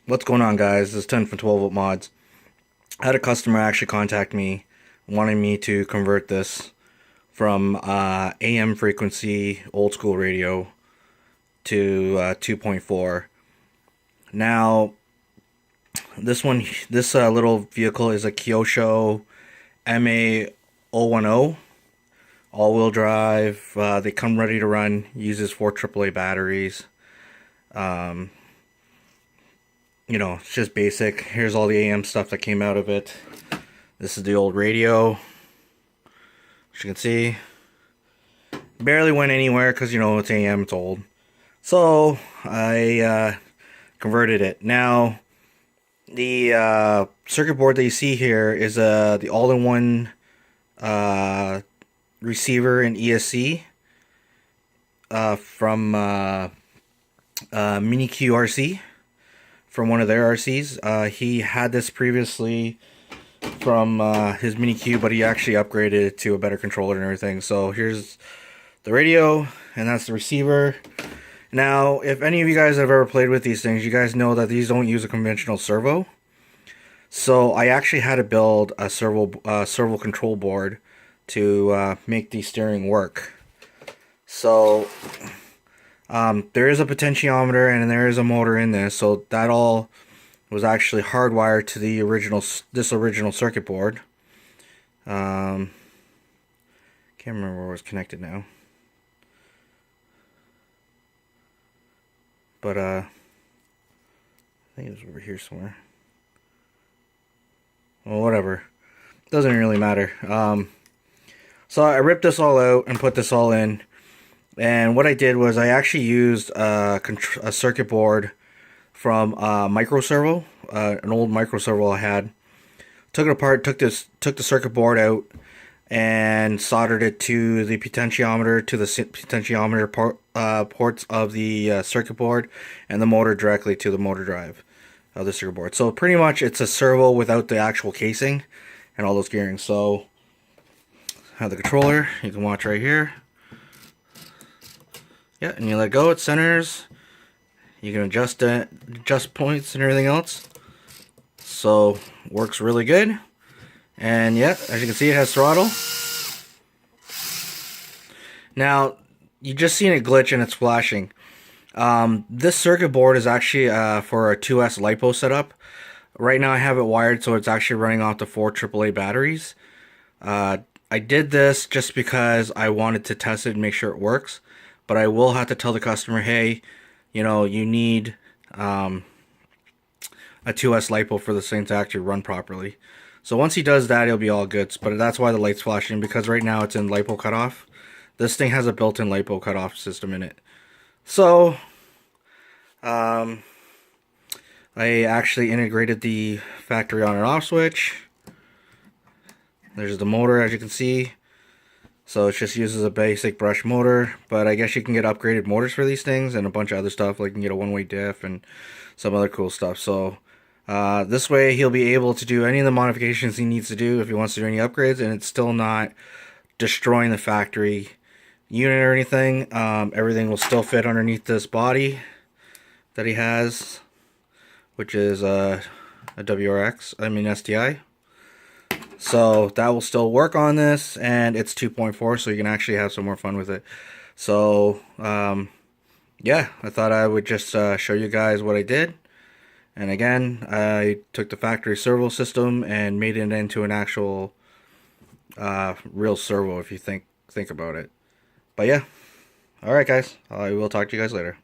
What's going on, guys? This is 10 from 12 volt mods. I had a customer actually contact me wanting me to convert this from AM frequency old school radio to 2.4. Now this little vehicle is a Kyosho ma-010 all-wheel drive. They come ready to run, uses 4 AAA batteries. You know, it's just basic. Here's all the AM stuff that came out of it. This is the old radio. As you can see, barely went anywhere because, you know, it's AM, it's old. So I converted it. Now, the circuit board that you see here is the all-in-one receiver and ESC from Mini QRC. From one of their RCs. He had this previously from his Mini Q, but he actually upgraded it to a better controller and everything. So here's the radio, and that's the receiver. Now, if any of you guys have ever played with these things, you guys know that these don't use a conventional servo. So I actually had to build a servo control board to make the steering work. So there is a potentiometer and there is a motor in this, so that all was actually hardwired to the original circuit board. Can't remember where it was connected now, but I think it was over here somewhere. Well, whatever, doesn't really matter. So I ripped this all out and put this all in. And what I did was I actually used a circuit board from micro servo, an old micro servo I had. Took it apart, took the circuit board out, and soldered it to the potentiometer, to the potentiometer ports of the circuit board, and the motor directly to the motor drive of the circuit board. So pretty much it's a servo without the actual casing and all those gearings. So I have the controller, you can watch right here. Yeah, and you let go, it centers. You can adjust it, adjust points and everything else. So, works really good. And yeah, as you can see, it has throttle. Now, you just seen it glitch and it's flashing. This circuit board is actually for a 2S LiPo setup. Right now I have it wired so it's actually running off the 4 AAA batteries. I did this just because I wanted to test it and make sure it works. But I will have to tell the customer, hey, you know, you need a 2S LiPo for this thing to actually run properly. So once he does that, it'll be all good. But that's why the light's flashing, because right now it's in LiPo cutoff. This thing has a built-in LiPo cutoff system in it. So I actually integrated the factory on and off switch. There's the motor, as you can see. So it just uses a basic brush motor, but I guess you can get upgraded motors for these things and a bunch of other stuff, like you can get a one-way diff and some other cool stuff. So this way he'll be able to do any of the modifications he needs to do if he wants to do any upgrades, and it's still not destroying the factory unit or anything. Everything will still fit underneath this body that he has, which is a STI. So that will still work on this, and it's 2.4, so you can actually have some more fun with it. So yeah, I thought I would just show you guys what I did. And again, I took the factory servo system and made it into an actual real servo, if you think about it. But yeah, alright guys, I will talk to you guys later.